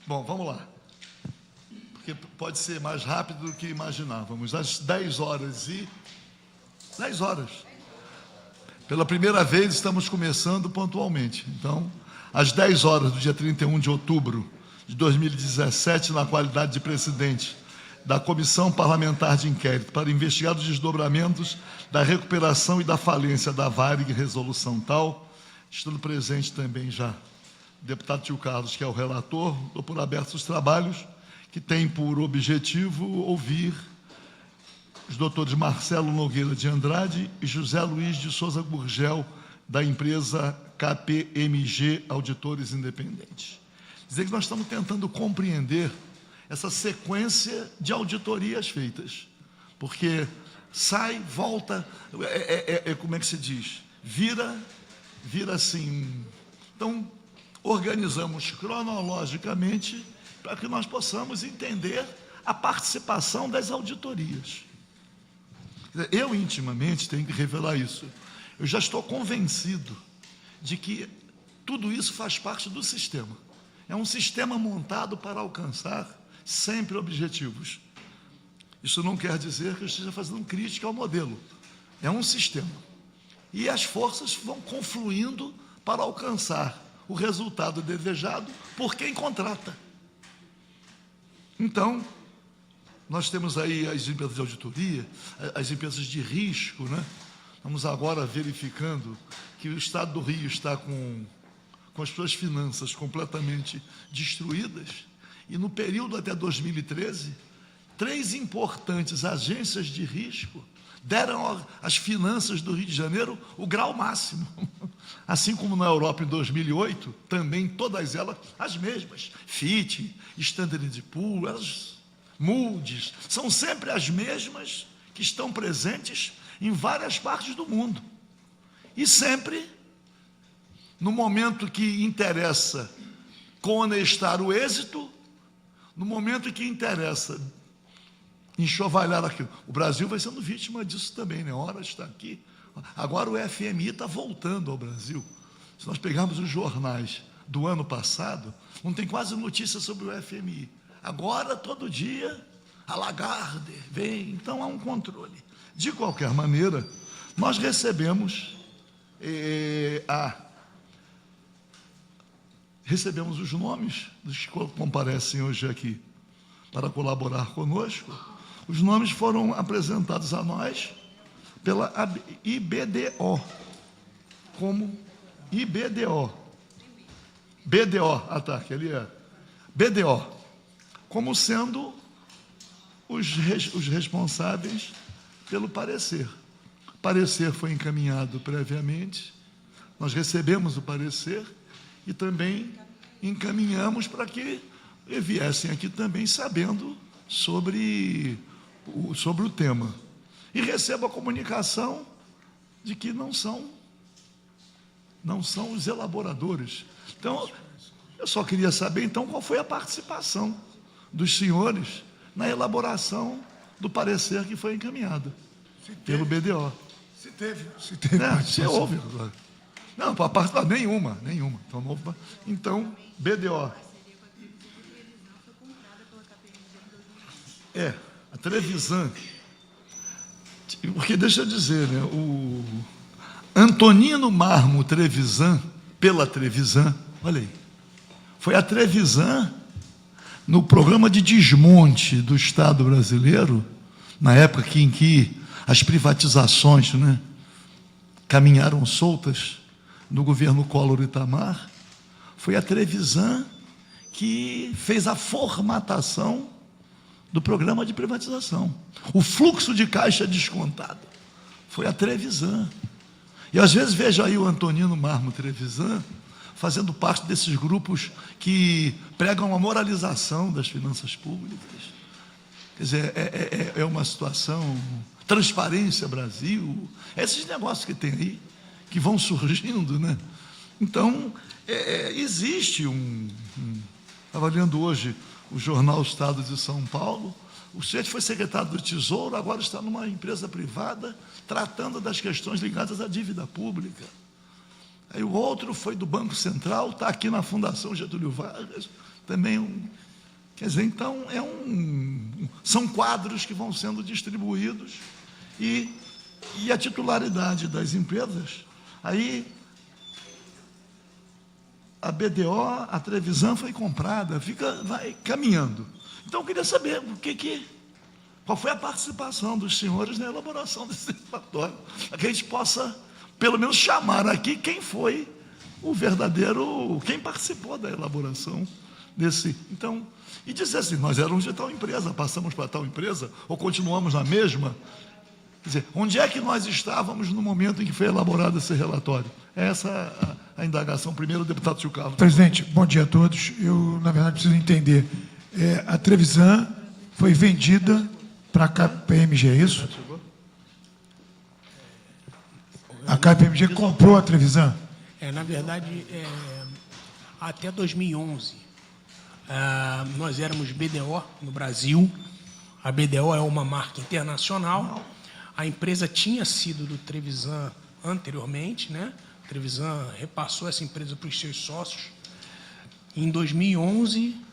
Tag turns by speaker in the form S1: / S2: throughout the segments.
S1: Bom, vamos lá, porque pode ser mais rápido do que imaginávamos. Às 10 horas. Pela primeira vez estamos começando pontualmente. Então, às 10 horas do dia 31 de outubro de 2017, na qualidade de presidente da Comissão Parlamentar de Inquérito para investigar os desdobramentos da recuperação e da falência da Varig Resolução Tal, estando presente também já o deputado Tio Carlos, que é o relator, dou por abertos os trabalhos, que tem por objetivo ouvir os doutores Marcelo Nogueira de Andrade e José Luiz de Souza Gurgel, da empresa KPMG Auditores Independentes. Dizer que nós estamos tentando compreender essa sequência de auditorias feitas, porque sai, volta, como é que se diz? Vira assim. Então, organizamos cronologicamente para que nós possamos entender a participação das auditorias. Eu, intimamente, tenho que revelar isso. Eu já estou convencido de que tudo isso faz parte do sistema. É um sistema montado para alcançar sempre objetivos. Isso não quer dizer que eu esteja fazendo crítica ao modelo. É um sistema. E as forças vão confluindo para alcançar o resultado desejado por quem contrata. Então, nós temos aí as empresas de auditoria, as empresas de risco, né? Estamos agora verificando que o Estado do Rio está com as suas finanças completamente destruídas, e no período até 2013, 3 importantes agências de risco deram às finanças do Rio de Janeiro o grau máximo. Assim como na Europa em 2008, também todas elas as mesmas. Fitch, Standard & Poor's, Moody's, são sempre as mesmas que estão presentes em várias partes do mundo. E sempre, no momento que interessa conestar o êxito, no momento que interessa enxovalhar aquilo. O Brasil vai sendo vítima disso também, né? Hora está aqui. Agora o FMI está voltando ao Brasil. Se nós pegarmos os jornais do ano passado, não tem quase notícia sobre o FMI. Agora, todo dia, a Lagarde vem, então há um controle. De qualquer maneira, nós recebemos os nomes dos que comparecem hoje aqui para colaborar conosco. Os nomes foram apresentados a nós pela IBDO, como IBDO, BDO, tá, que ali é BDO, como sendo os responsáveis pelo parecer. O parecer foi encaminhado previamente, nós recebemos o parecer e também encaminhamos para que viessem aqui também sabendo sobre o tema. E recebo a comunicação de que não são os elaboradores. Então, eu só queria saber, então, qual foi a participação dos senhores na elaboração do parecer que foi encaminhado pelo BDO.
S2: Se teve.
S1: Se houve. Não, a parte nenhuma. Então, BDO. A Trevisan, porque deixa eu dizer, né, o Antonino Marmo Trevisan, pela Trevisan, olha aí, foi a Trevisan, no programa de desmonte do Estado brasileiro, na época em que as privatizações, né, caminharam soltas no governo Collor e Itamar, foi a Trevisan que fez a formatação do programa de privatização. O fluxo de caixa descontado foi a Trevisan. E às vezes vejo aí o Antonino Marmo Trevisan fazendo parte desses grupos que pregam a moralização das finanças públicas. Quer dizer, é uma situação, Transparência Brasil, esses negócios que tem aí, que vão surgindo, né? Então, existe estava lendo hoje o jornal Estado de São Paulo, o sujeito foi secretário do Tesouro, agora está numa empresa privada, tratando das questões ligadas à dívida pública. Aí o outro foi do Banco Central, está aqui na Fundação Getúlio Vargas, também quer dizer, então, são quadros que vão sendo distribuídos e a titularidade das empresas, aí a BDO, a Trevisan foi comprada, vai caminhando. Então, eu queria saber qual foi a participação dos senhores na elaboração desse relatório, para que a gente possa, pelo menos, chamar aqui quem foi o verdadeiro, quem participou da elaboração desse. Então, e dizer assim, nós éramos de tal empresa, passamos para tal empresa, ou continuamos na mesma. Quer dizer, onde é que nós estávamos no momento em que foi elaborado esse relatório? Essa é a indagação. Primeiro, o deputado Tio Carlos.
S2: Presidente, bom dia a todos. Eu, na verdade, preciso entender. A Trevisan foi vendida para a KPMG, é isso? A KPMG comprou a Trevisan?
S3: Na verdade, até 2011, nós éramos BDO no Brasil. A BDO é uma marca internacional. A empresa tinha sido do Trevisan anteriormente, né? A Trevisan repassou essa empresa para os seus sócios. Em 2011,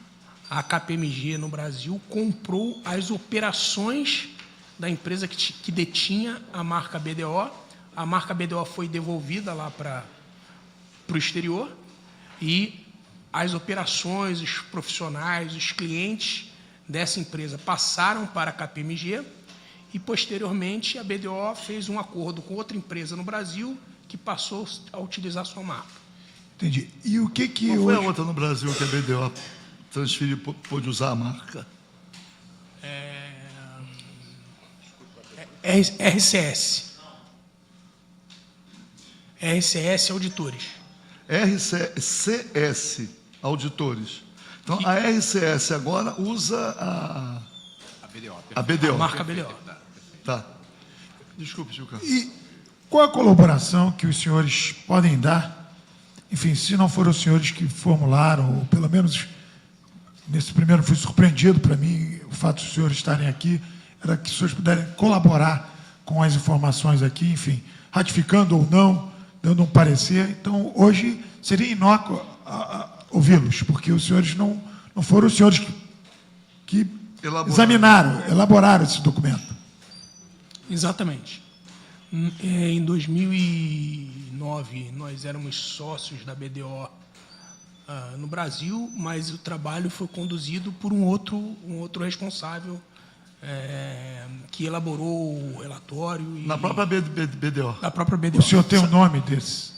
S3: a KPMG no Brasil comprou as operações da empresa que detinha a marca BDO. A marca BDO foi devolvida lá para o exterior e as operações, os profissionais, os clientes dessa empresa passaram para a KPMG e, posteriormente, a BDO fez um acordo com outra empresa no Brasil que passou a utilizar sua marca.
S2: Entendi. E o que
S1: Qual foi a outra no Brasil que a BDO transferiu, pôde usar a marca?
S3: RCS. RCS Auditores.
S1: RCS Auditores. Então, a RCS agora usa a BDO.
S3: A marca BDO.
S1: Tá. Desculpe, Tio Carlos.
S2: E qual a colaboração que os senhores podem dar? Enfim, se não foram os senhores que formularam, ou pelo menos nesse primeiro fui surpreendido para mim, o fato de os senhores estarem aqui, era que os senhores puderem colaborar com as informações aqui, enfim, ratificando ou não, dando um parecer. Então, hoje seria inócuo ouvi-los, porque os senhores não foram os senhores que elaboraram esse documento.
S3: Exatamente. Em 2009, nós éramos sócios da BDO no Brasil, mas o trabalho foi conduzido por um outro responsável que elaborou o relatório.
S1: Na própria BDO?
S3: Na própria BDO.
S2: O senhor tem o nome desse?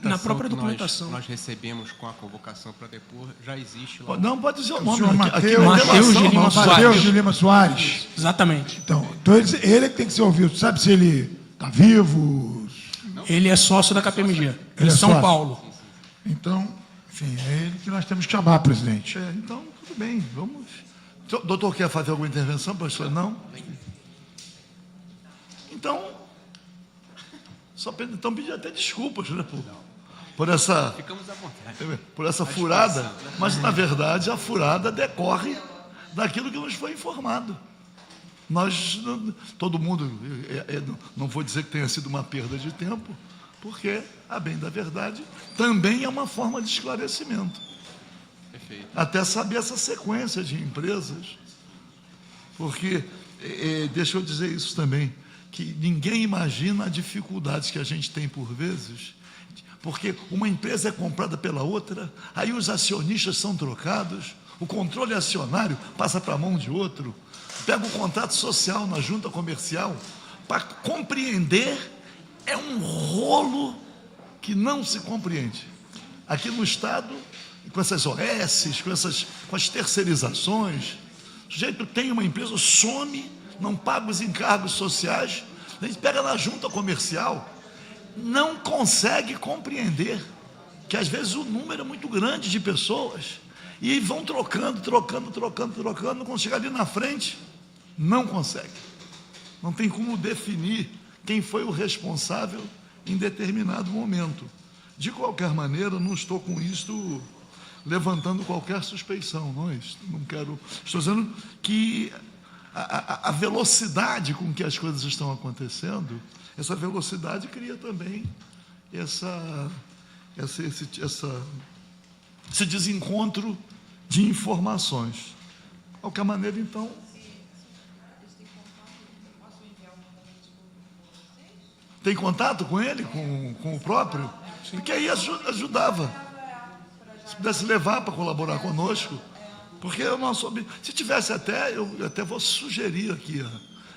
S3: Na própria documentação.
S4: Nós recebemos com a convocação para depor, já existe lá.
S1: Não, pode dizer o nome.
S2: senhor
S3: Mateus
S2: de Lima Soares.
S3: Exatamente.
S2: Então, ele é que tem que ser ouvido. Sabe se ele está vivo?
S3: Ele é sócio da KPMG, em
S2: é
S3: São
S2: sócio?
S3: Paulo.
S2: Então, enfim, é ele que nós temos que chamar, presidente.
S1: Então, tudo bem, vamos. O doutor quer fazer alguma intervenção, pastor? Não? Então, então pedir até desculpas, né, por essa,
S4: Ficamos à vontade.
S1: por essa furada, mas, na verdade, a furada decorre daquilo que nos foi informado. Todo mundo, não vou dizer que tenha sido uma perda de tempo, porque, a bem da verdade, também é uma forma de esclarecimento.
S4: Perfeito.
S1: Até saber essa sequência de empresas, porque, deixa eu dizer isso também, que ninguém imagina as dificuldades que a gente tem por vezes, porque uma empresa é comprada pela outra, aí os acionistas são trocados, o controle acionário passa para a mão de outro, pega o contrato social na junta comercial, para compreender, é um rolo que não se compreende. Aqui no Estado, com essas OS, com as terceirizações, o sujeito tem uma empresa, some, não paga os encargos sociais, a gente pega na junta comercial, não consegue compreender que às vezes o número é muito grande de pessoas e vão trocando, quando chega ali na frente, não consegue. Não tem como definir quem foi o responsável em determinado momento. De qualquer maneira, não estou com isto levantando qualquer suspeição, não quero. Estou dizendo que a velocidade com que as coisas estão acontecendo, essa velocidade cria também esse desencontro de informações. De qualquer maneira, então... Tem contato com ele, com o próprio? Porque aí ajudava. Se pudesse levar para colaborar conosco, porque eu não soube. Se tivesse até, eu até vou sugerir aqui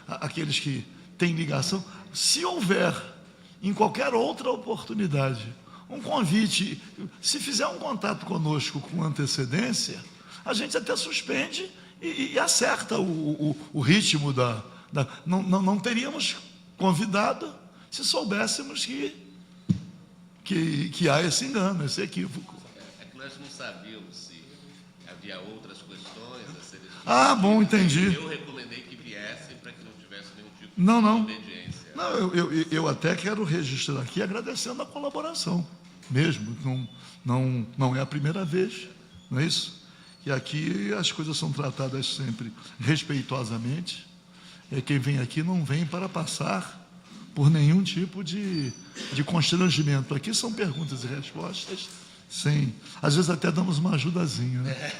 S1: aqueles que têm ligação, se houver em qualquer outra oportunidade um convite, se fizer um contato conosco com antecedência, a gente até suspende e acerta o ritmo não teríamos convidado se soubéssemos que há esse engano, esse equívoco.
S5: É que nós não sabíamos se havia outras questões a serem discutidas.
S1: Ah, bom, entendi.
S5: Eu recomendei que viessem para que não tivesse nenhum tipo
S1: Não.
S5: de obediência.
S1: Não, eu até quero registrar aqui agradecendo a colaboração, mesmo. Não é a primeira vez, não é isso? Que aqui as coisas são tratadas sempre respeitosamente. E quem vem aqui não vem para passar por nenhum tipo de constrangimento. Aqui são perguntas e respostas, sem. Às vezes até damos uma ajudazinha, né?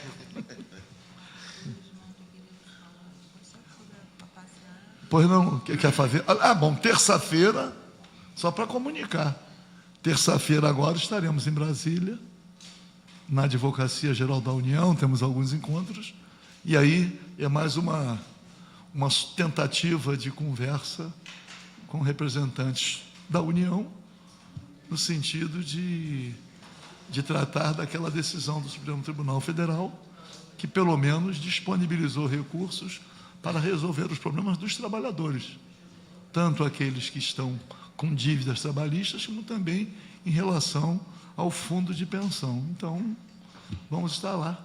S1: Pois não, quer fazer? Ah, bom, terça-feira, só para comunicar. Terça-feira agora estaremos em Brasília, na Advocacia Geral da União, temos alguns encontros, e aí é mais uma tentativa de conversa com representantes da União, no sentido de tratar daquela decisão do Supremo Tribunal Federal, que pelo menos disponibilizou recursos para resolver os problemas dos trabalhadores, tanto aqueles que estão com dívidas trabalhistas, como também em relação ao fundo de pensão. Então, vamos estar lá.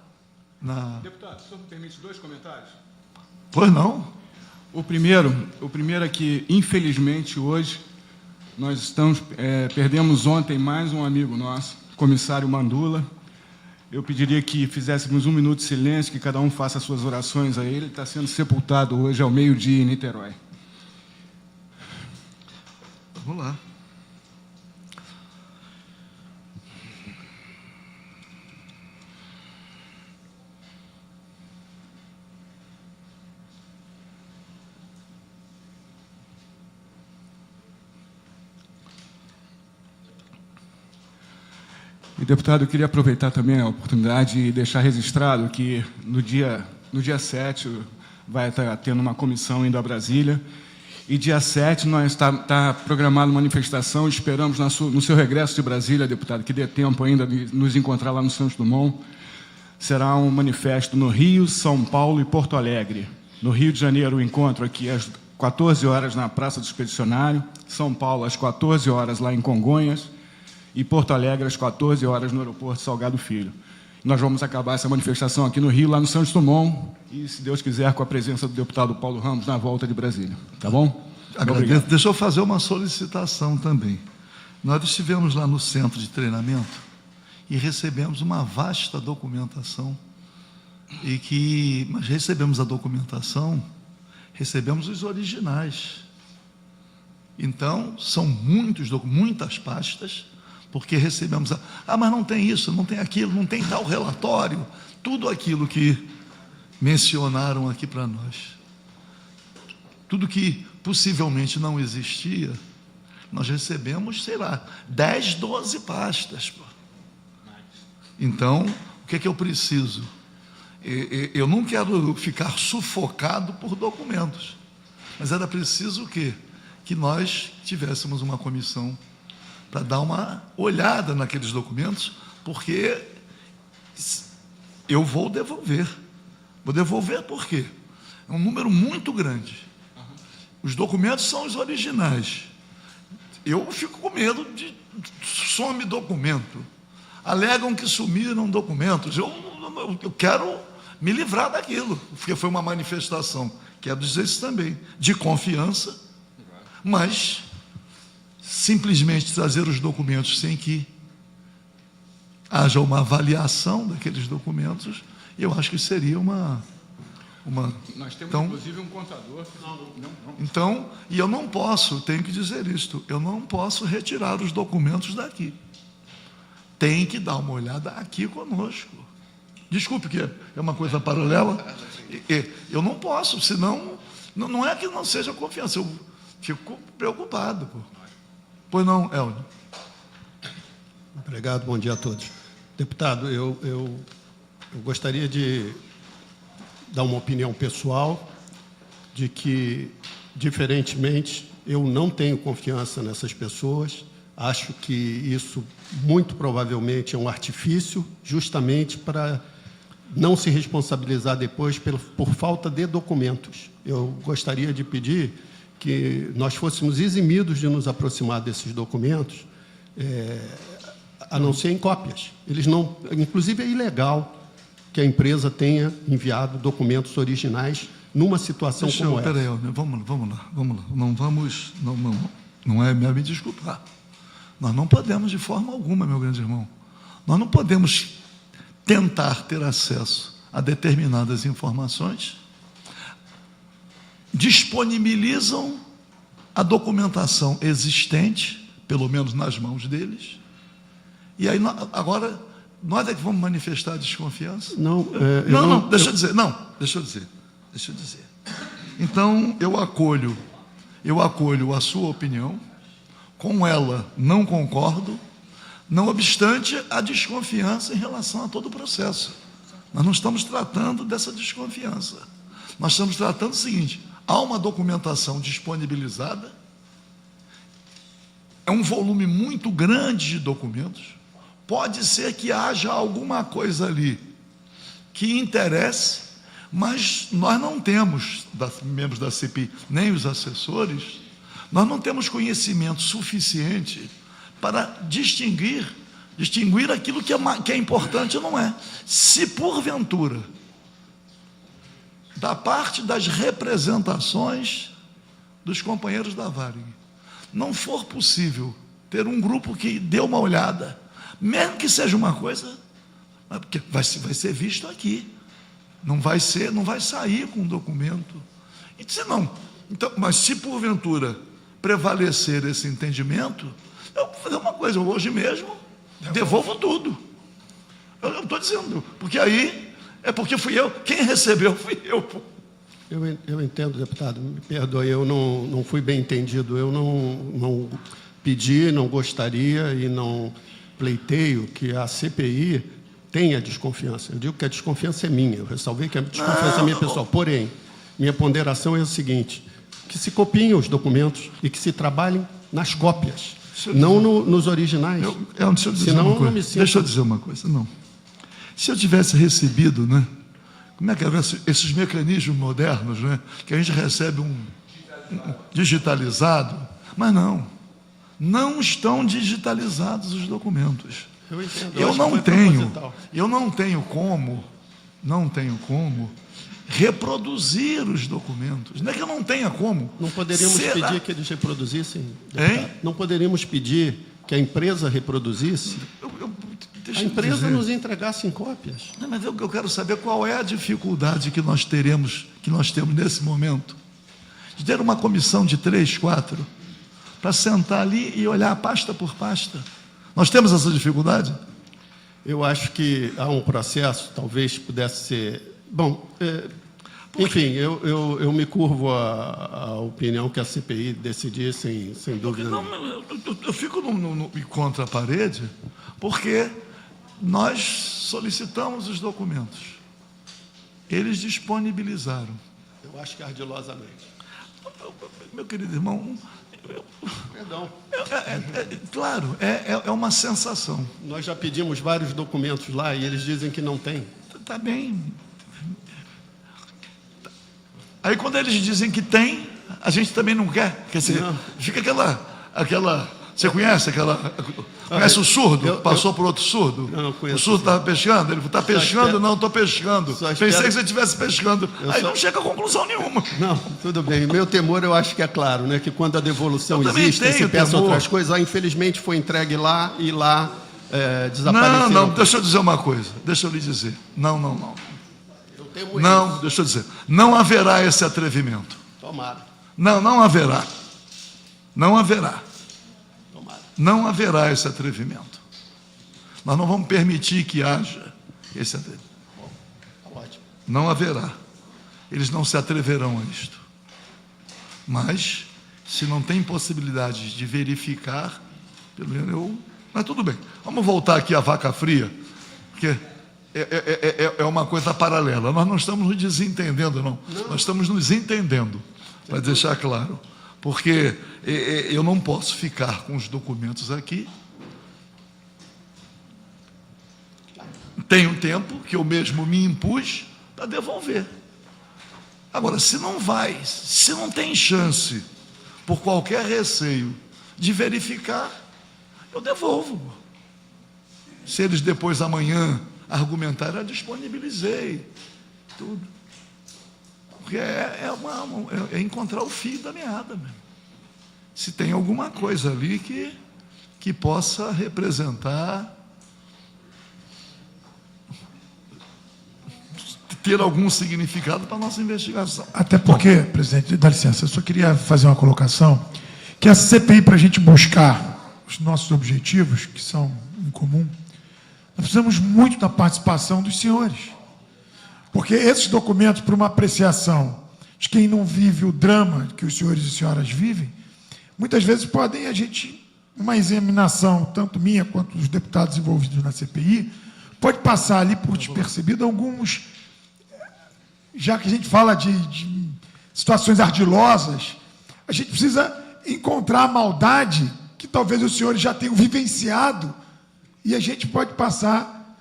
S6: Deputado, o senhor me permite 2 comentários?
S1: Pois não?
S6: O primeiro é que, infelizmente, hoje, nós perdemos ontem mais um amigo nosso, comissário Mandula. Eu pediria que fizéssemos 1 minuto de silêncio, que cada um faça as suas orações a ele. Ele está sendo sepultado hoje ao meio-dia em Niterói.
S1: Vamos lá.
S6: E, deputado, eu queria aproveitar também a oportunidade e deixar registrado que no dia 7 vai estar tendo uma comissão indo a Brasília, e dia 7 está programada uma manifestação, esperamos no seu regresso de Brasília, deputado, que dê tempo ainda de nos encontrar lá no Santos Dumont. Será um manifesto no Rio, São Paulo e Porto Alegre. No Rio de Janeiro, o encontro aqui às 14 horas na Praça do Expedicionário, São Paulo às 14 horas lá em Congonhas, e Porto Alegre às 14 horas no aeroporto Salgado Filho. Nós vamos acabar essa manifestação aqui no Rio, lá no Santos Dumont, e, se Deus quiser, com a presença do deputado Paulo Ramos na volta de Brasília. Tá bom?
S1: Agradeço. Deixa eu fazer uma solicitação também. Nós estivemos lá no centro de treinamento e recebemos uma vasta documentação, mas recebemos a documentação, recebemos os originais. Então, são muitas pastas, porque recebemos... mas não tem isso, não tem aquilo, não tem tal relatório, tudo aquilo que mencionaram aqui para nós. Tudo que possivelmente não existia, nós recebemos, 10, 12 pastas. Pô. Então, o que é que eu preciso? Eu não quero ficar sufocado por documentos, mas era preciso o quê? Que nós tivéssemos uma comissão para dar uma olhada naqueles documentos, porque eu vou devolver. Vou devolver por quê? É um número muito grande. Os documentos são os originais. Eu fico com medo de some documento. Alegam que sumiram documentos. Eu quero me livrar daquilo, porque foi uma manifestação, quero dizer isso também, de confiança, mas simplesmente trazer os documentos sem que haja uma avaliação daqueles documentos, eu acho que seria
S6: Nós temos,
S1: Então,
S6: inclusive, um contador.
S1: então, e eu não posso, tenho que dizer isto, eu não posso retirar os documentos daqui. Tem que dar uma olhada aqui conosco. Desculpe que é uma coisa paralela. Eu não posso, senão, não é que não seja confiança, eu fico preocupado. Pô. Pois não, Helder?
S7: Obrigado, bom dia a todos. Deputado, eu gostaria de dar uma opinião pessoal de que, diferentemente, eu não tenho confiança nessas pessoas. Acho que isso, muito provavelmente, é um artifício, justamente para não se responsabilizar depois por falta de documentos. Eu gostaria de pedir que nós fôssemos eximidos de nos aproximar desses documentos, a não ser em cópias. Eles não, inclusive, é ilegal que a empresa tenha enviado documentos originais numa situação como essa.
S1: Peraí, vamos lá. Não é me desculpar. Nós não podemos, de forma alguma, meu grande irmão, nós não podemos tentar ter acesso a determinadas informações, disponibilizam a documentação existente, pelo menos nas mãos deles, e aí agora nós é que vamos manifestar desconfiança? Deixa eu dizer. Então, eu acolho a sua opinião, com ela não concordo, não obstante a desconfiança em relação a todo o processo. Nós não estamos tratando dessa desconfiança. Nós estamos tratando do seguinte: há uma documentação disponibilizada, é um volume muito grande de documentos, pode ser que haja alguma coisa ali que interesse, mas nós não temos, membros da CPI, nem os assessores, nós não temos conhecimento suficiente para distinguir aquilo que é importante ou não é. Se, porventura, da parte das representações dos companheiros da Varig, não for possível ter um grupo que dê uma olhada, mesmo que seja uma coisa, porque vai ser visto aqui, não vai sair com um documento. E se não, então, mas se porventura prevalecer esse entendimento, eu vou fazer uma coisa, hoje mesmo devolvo tudo. Eu estou dizendo, porque aí é porque fui eu, quem recebeu fui eu. Pô.
S7: Eu entendo, deputado, me perdoe, eu não fui bem entendido, eu não pedi, não gostaria e não pleiteio que a CPI tenha desconfiança. Eu digo que a desconfiança é minha, eu ressalvei que a desconfiança é minha pessoal. Porém, minha ponderação é o seguinte: que se copiem os documentos e que se trabalhem nas cópias, não nos originais.
S1: Deixa eu dizer uma coisa, não. Se eu tivesse recebido, né? Como é que eram esses mecanismos modernos, né? Que a gente recebe um digitalizado, mas não estão digitalizados os documentos.
S7: Eu entendo.
S1: Eu não tenho como reproduzir os documentos. Não é que eu não tenha como.
S7: Não poderíamos pedir que eles reproduzissem? Deputado? Não poderíamos pedir que a empresa reproduzisse? A empresa nos entregasse em cópias.
S1: Não, mas eu quero saber qual é a dificuldade que nós temos nesse momento. De ter uma comissão de 3, 4, para sentar ali e olhar pasta por pasta. Nós temos essa dificuldade?
S7: Eu acho que há um processo, talvez pudesse ser... Bom, enfim, eu me curvo à opinião que a CPI decidisse, sem dúvida nenhuma.
S1: Eu fico contra a parede, porque nós solicitamos os documentos. Eles disponibilizaram.
S7: Eu acho que ardilosamente.
S1: Meu querido irmão...
S7: Perdão.
S1: Claro, é uma sensação.
S7: Nós já pedimos vários documentos lá e eles dizem que não tem.
S1: Está bem. Aí quando eles dizem que tem, a gente também não quer. Quer dizer, fica aquela... Você conhece aquela... Conhece o surdo? Passou por outro surdo?
S7: Não conheço.
S1: O surdo estava pescando? Ele está pescando? Não, estou pescando. Pensei que você estivesse pescando. Aí não chega a conclusão nenhuma.
S7: Não, tudo bem. Meu temor, eu acho que é claro, né? Que quando a devolução existe, se peça outras coisas, infelizmente foi entregue lá e lá desapareceu.
S1: Não, deixa eu dizer uma coisa. Deixa eu lhe dizer. Não.
S7: temo
S1: Não,
S7: isso.
S1: deixa eu dizer, não haverá esse atrevimento.
S7: Tomara,
S1: Não haverá. Não haverá.
S7: tomara.
S1: Não haverá esse atrevimento. Nós não vamos permitir que haja esse atrevimento.
S7: Tá ótimo.
S1: Não haverá. Eles não se atreverão a isto. Mas, se não tem possibilidade de verificar, pelo menos eu... Mas tudo bem. Vamos voltar aqui à vaca fria, porque é uma coisa paralela. Nós não estamos nos desentendendo, não. Nós estamos nos entendendo, para deixar claro. Porque eu não posso ficar com os documentos aqui. Tem um tempo que eu mesmo me impus para devolver. Agora, se não tem chance, por qualquer receio, de verificar, eu devolvo. Se eles depois, amanhã, argumentarem, eu disponibilizei, tudo. Porque é encontrar o fio da meada mesmo. Se tem alguma coisa ali que possa representar, ter algum significado para a nossa investigação.
S2: Até porque, presidente, dá licença, eu só queria fazer uma colocação, que a CPI, para a gente buscar os nossos objetivos, que são em comum, nós precisamos muito da participação dos senhores. Porque esses documentos, para uma apreciação de quem não vive o drama que os senhores e senhoras vivem, muitas vezes podem uma examinação, tanto minha quanto dos deputados envolvidos na CPI, pode passar ali por despercebido alguns, já que a gente fala de situações ardilosas, a gente precisa encontrar a maldade que talvez os senhores já tenham vivenciado e a gente pode passar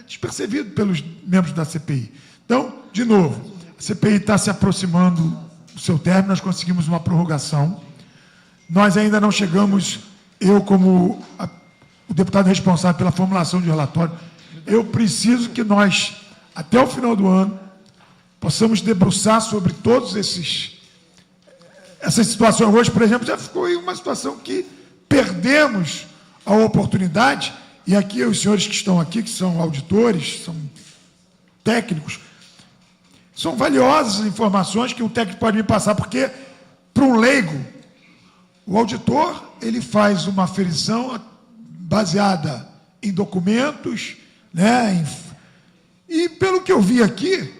S2: despercebido pelos membros da CPI. Então, de novo, a CPI está se aproximando do seu término, nós conseguimos uma prorrogação, nós ainda não chegamos, eu como o deputado responsável pela formulação de relatório, eu preciso que nós, até o final do ano, possamos debruçar sobre todos essas situações. Hoje, por exemplo, já ficou em uma situação que perdemos a oportunidade, e aqui os senhores que estão aqui, que são auditores, são técnicos, são valiosas informações que um técnico pode me passar, porque, para um leigo, o auditor, ele faz uma aferição baseada em documentos, né, e, pelo que eu vi aqui,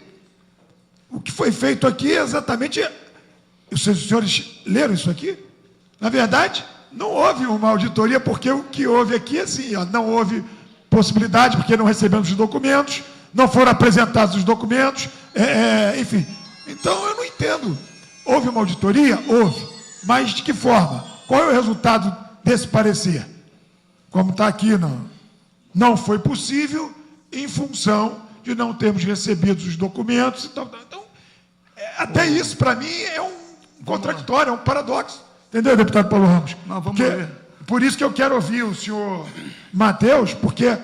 S2: o que foi feito aqui é exatamente... Os senhores leram isso aqui? Na verdade, não houve uma auditoria, porque o que houve aqui é assim, ó, não houve possibilidade, porque não recebemos os documentos, não foram apresentados os documentos, enfim. Então, eu não entendo. Houve uma auditoria? Houve. Mas de que forma? Qual é o resultado desse parecer? Como está aqui, não foi possível, em função de não termos recebido os documentos. Então, até isso, para mim, é um contraditório, é um paradoxo. Entendeu, deputado Paulo Ramos?
S1: Não, vamos ver.
S2: Por isso que eu quero ouvir o senhor Matheus, porque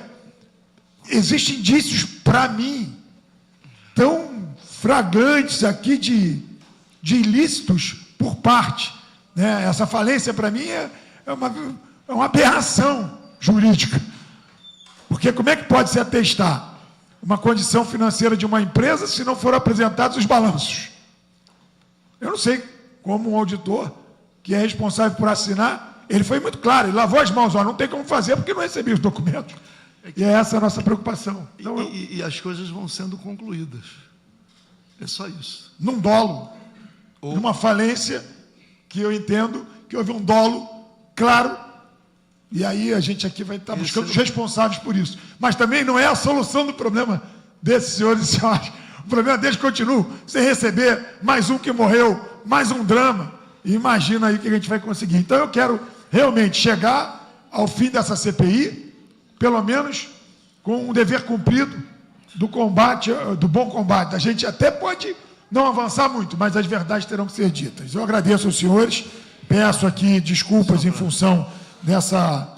S2: existem indícios, para mim, tão flagrantes aqui de ilícitos por parte. Né? Essa falência, para mim, é uma aberração jurídica. Porque como é que pode se atestar uma condição financeira de uma empresa se não foram apresentados os balanços? Eu não sei como um auditor que é responsável por assinar, ele foi muito claro, ele lavou as mãos, não tem como fazer porque não recebi os documentos. E é essa a nossa preocupação. Então,
S1: e as coisas vão sendo concluídas. É só isso.
S2: Num dolo, numa falência, que eu entendo que houve um dolo claro, e aí a gente aqui vai estar buscando os responsáveis por isso. Mas também não é a solução do problema desses senhores e senhoras. O problema deles continua sem receber mais um que morreu, mais um drama. E imagina aí o que a gente vai conseguir. Então eu quero realmente chegar ao fim dessa CPI, pelo menos com um dever cumprido do combate, do bom combate. A gente até pode não avançar muito, mas as verdades terão que ser ditas. Eu agradeço aos senhores, peço aqui desculpas em função dessa...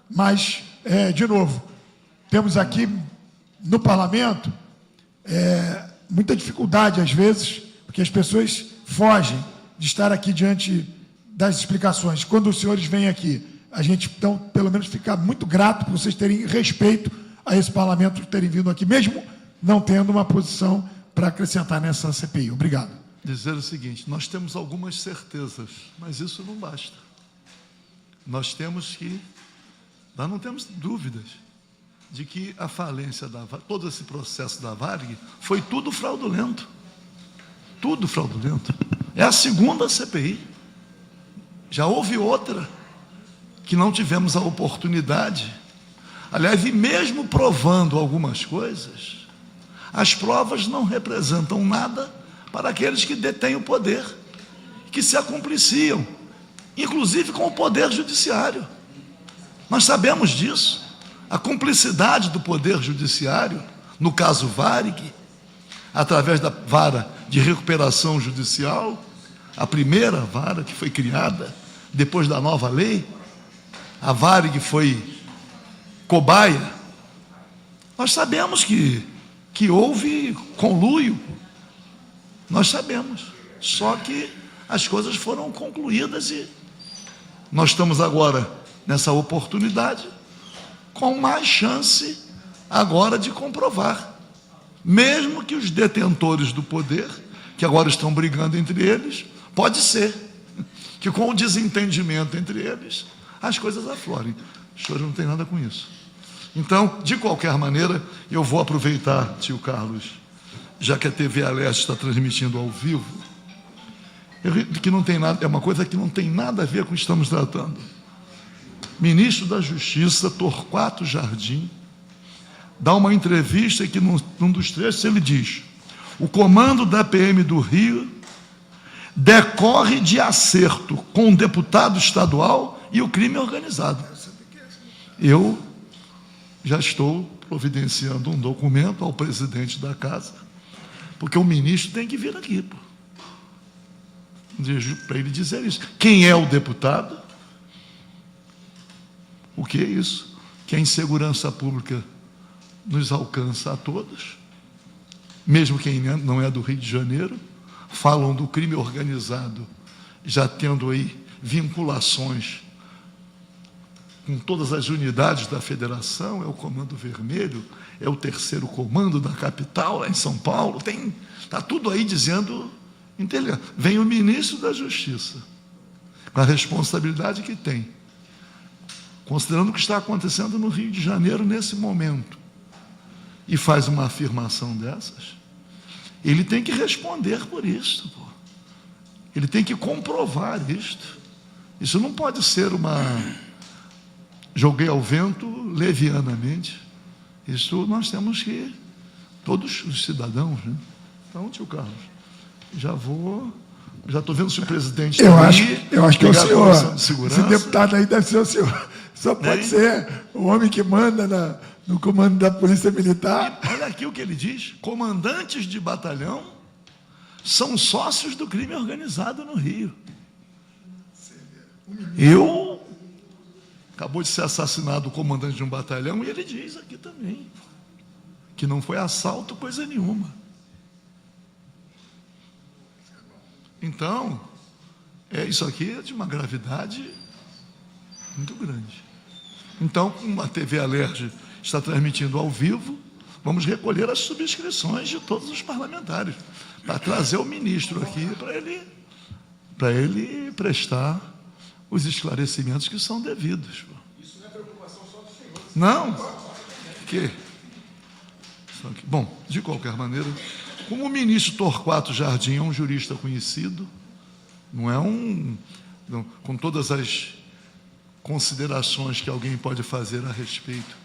S2: Mas, de novo, temos aqui no parlamento muita dificuldade, às vezes, porque as pessoas fogem de estar aqui diante das explicações. Quando os senhores vêm aqui, a gente, então, pelo menos, fica muito grato por vocês terem respeito a esse parlamento, terem vindo aqui, mesmo não tendo uma posição para acrescentar nessa CPI. Obrigado.
S1: Dizer o seguinte: nós temos algumas certezas, mas isso não basta. Nós não temos dúvidas de que a falência todo esse processo da Varig foi tudo fraudulento. Tudo fraudulento. É a segunda CPI. Já houve outra que não tivemos a oportunidade. Aliás, e mesmo provando algumas coisas, as provas não representam nada para aqueles que detêm o poder, que se acumpliciam, inclusive com o poder judiciário. Nós sabemos disso. A cumplicidade do poder judiciário, no caso Varig, através da vara de recuperação judicial, a primeira vara que foi criada depois da nova lei, a Varig foi cobaia. Nós sabemos que houve conluio, nós sabemos, só que as coisas foram concluídas e nós estamos agora nessa oportunidade com mais chance agora de comprovar, mesmo que os detentores do poder, que agora estão brigando entre eles, pode ser que com o desentendimento entre eles as coisas aflorem. O senhor não tem nada com isso. Então, de qualquer maneira, eu vou aproveitar, tio Carlos, já que a TV Aleste está transmitindo ao vivo, que não tem nada, é uma coisa que não tem nada a ver com o que estamos tratando. Ministro da Justiça, Torquato Jardim, dá uma entrevista que num dos trechos ele diz: o comando da PM do Rio decorre de acerto com o deputado estadual e o crime organizado. Eu já estou providenciando um documento ao presidente da casa, porque o ministro tem que vir aqui, para ele dizer isso. Quem é o deputado? O que é isso? Que a insegurança pública nos alcança a todos, mesmo quem não é do Rio de Janeiro. Falam do crime organizado, já tendo aí vinculações com todas as unidades da federação, é o Comando Vermelho, é o terceiro comando da capital, lá em São Paulo, está tudo aí dizendo, entendeu? Vem o ministro da Justiça, com a responsabilidade que tem, considerando o que está acontecendo no Rio de Janeiro nesse momento, e faz uma afirmação dessas, ele tem que responder por isso, pô. Ele tem que comprovar isto. Isso não pode ser joguei ao vento levianamente. Isso nós temos que, todos os cidadãos, né? Então, tio Carlos, já estou vendo se o presidente
S2: eu acho que é o senhor.
S1: De
S2: esse deputado aí deve ser o senhor. Só pode ser o homem que manda no comando da Polícia Militar.
S1: E olha aqui o que ele diz: comandantes de batalhão são sócios do crime organizado no Rio. Acabou de ser assassinado o comandante de um batalhão e ele diz aqui também que não foi assalto coisa nenhuma. Então, isso aqui é de uma gravidade muito grande. Então, como a TV Alerj está transmitindo ao vivo, vamos recolher as subscrições de todos os parlamentares, para trazer o ministro aqui, para ele prestar os esclarecimentos que são devidos. Isso não é preocupação só do senhor? Não. Bom, de qualquer maneira, como o ministro Torquato Jardim é um jurista conhecido, não é com todas as considerações que alguém pode fazer a respeito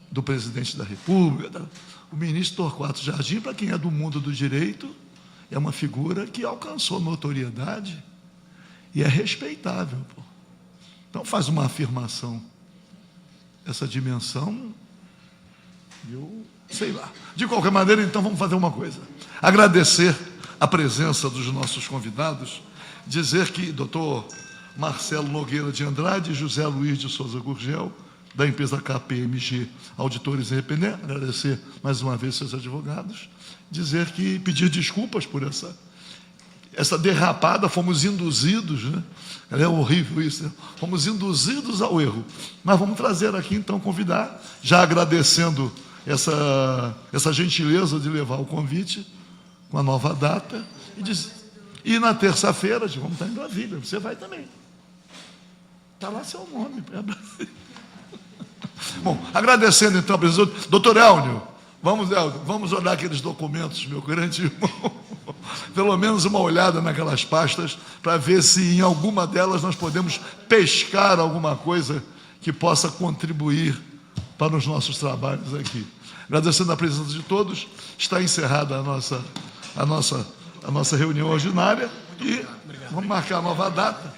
S1: do presidente da República, o ministro Torquato Jardim, para quem é do mundo do direito, é uma figura que alcançou notoriedade e é respeitável. Pô. Então faz uma afirmação, essa dimensão, eu sei lá. De qualquer maneira, então vamos fazer uma coisa: agradecer a presença dos nossos convidados, dizer que doutor Marcelo Nogueira de Andrade e José Luiz de Souza Gurgel, da empresa KPMG Auditores Independentes, agradecer mais uma vez seus advogados, dizer que pedir desculpas por essa derrapada, fomos induzidos, né? É horrível isso, né? Fomos induzidos ao erro, mas vamos trazer aqui então, convidar, já agradecendo essa gentileza de levar o convite com a nova data e na terça-feira, vamos estar em Brasília, você vai também. Está lá seu nome, é Brasília. Bom, agradecendo então a presença. Doutor Elnio, vamos olhar aqueles documentos, meu grande irmão. Pelo menos uma olhada naquelas pastas, para ver se em alguma delas nós podemos pescar alguma coisa que possa contribuir para os nossos trabalhos aqui. Agradecendo a presença de todos, está encerrada a nossa reunião ordinária e vamos marcar a nova data.